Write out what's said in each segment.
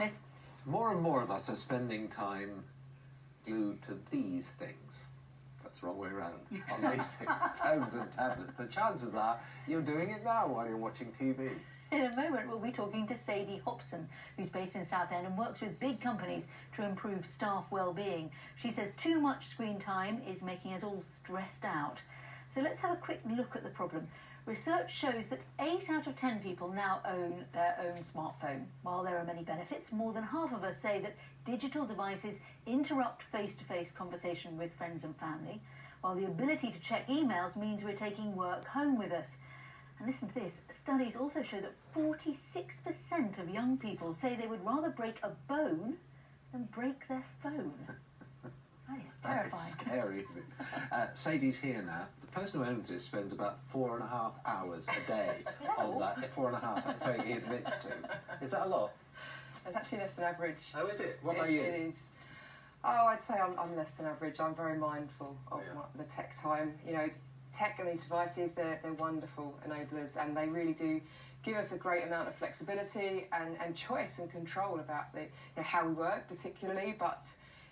business. More and more of us are spending time glued to these things. That's the wrong way around. On basic phones and tablets. The chances are you're doing it now while you're watching TV. In a moment, we'll be talking to Sadie Hopson, who's based in Southend and works with big companies to improve staff well-being. She says too much screen time is making us all stressed out. So let's have a quick look at the problem. Research shows that 8 out of 10 people now own their own smartphone. While there are many benefits, more than half of us say that digital devices interrupt face-to-face conversation with friends and family, while the ability to check emails means we're taking work home with us. And listen to this, studies also show that 46% of young people say they would rather break a bone than break their phone. That is terrifying. That is scary, isn't it? Sadie's here now. The person who owns it spends about 4.5 hours a day on that. 4.5, so he admits to. Is that a lot? It's actually less than average. Oh, is it? What about you? It is. Oh, I'd say I'm less than average. I'm very mindful of the tech time. You know, tech and these devices, they're wonderful enablers, and they really do give us a great amount of flexibility and choice and control about how we work particularly, but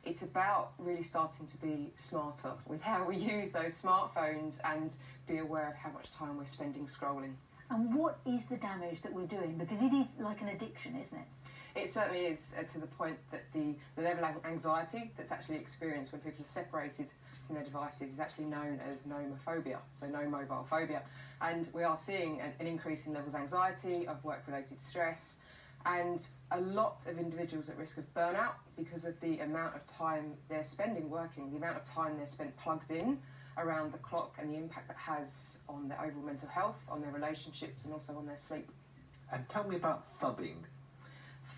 it's about really starting to be smarter with how we use those smartphones and be aware of how much time we're spending scrolling. And what is the damage that we're doing? Because it is like an addiction, isn't it? It certainly is, to the point that the level of anxiety that's actually experienced when people are separated from their devices is actually known as nomophobia, so no mobile phobia. And we are seeing an increase in levels of anxiety, of work-related stress, and a lot of individuals at risk of burnout because of the amount of time they're spending working, the amount of time they're spent plugged in around the clock, and the impact that has on their overall mental health, on their relationships, and also on their sleep. And tell me about phubbing.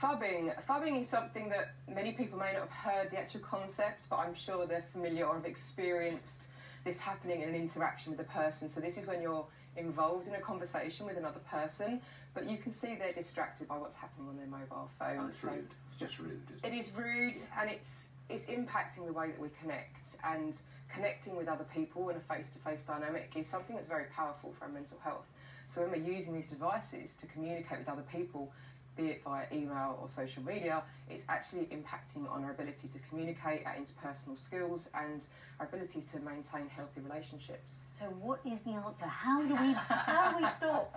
Phubbing is something that many people may not have heard the actual concept, but I'm sure they're familiar or have experienced this happening in an interaction with a person. So this is when you're involved in a conversation with another person, but you can see they're distracted by what's happening on their mobile phone. Oh, it's rude. It's just rude, isn't it? It is rude, and it's impacting the way that we connect, and connecting with other people in a face-to-face dynamic is something that's very powerful for our mental health. So when we're using these devices to communicate with other people, be it via email or social media, it's actually impacting on our ability to communicate, our interpersonal skills, and our ability to maintain healthy relationships. So what is the answer? How do we stop?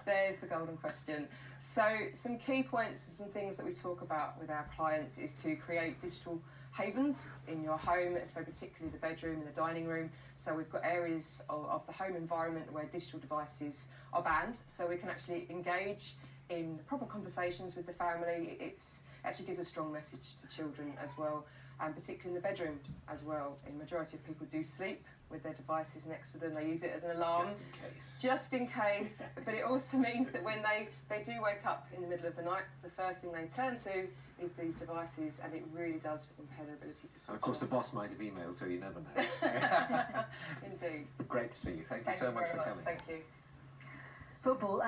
There's the golden question. So some key points and some things that we talk about with our clients is to create digital havens in your home, so particularly the bedroom and the dining room. So we've got areas of the home environment where digital devices are banned, so we can actually engage in proper conversations with the family. It actually gives a strong message to children as well, and particularly in the bedroom as well. The majority of people do sleep with their devices next to them. They use it as an alarm. Just in case. But it also means that when they do wake up in the middle of the night, the first thing they turn to is these devices, and it really does impair their ability to switch off. Of course, the boss might have emailed, so you never know. Indeed. Great to see you. Thank you so much for coming. Thank you. Football.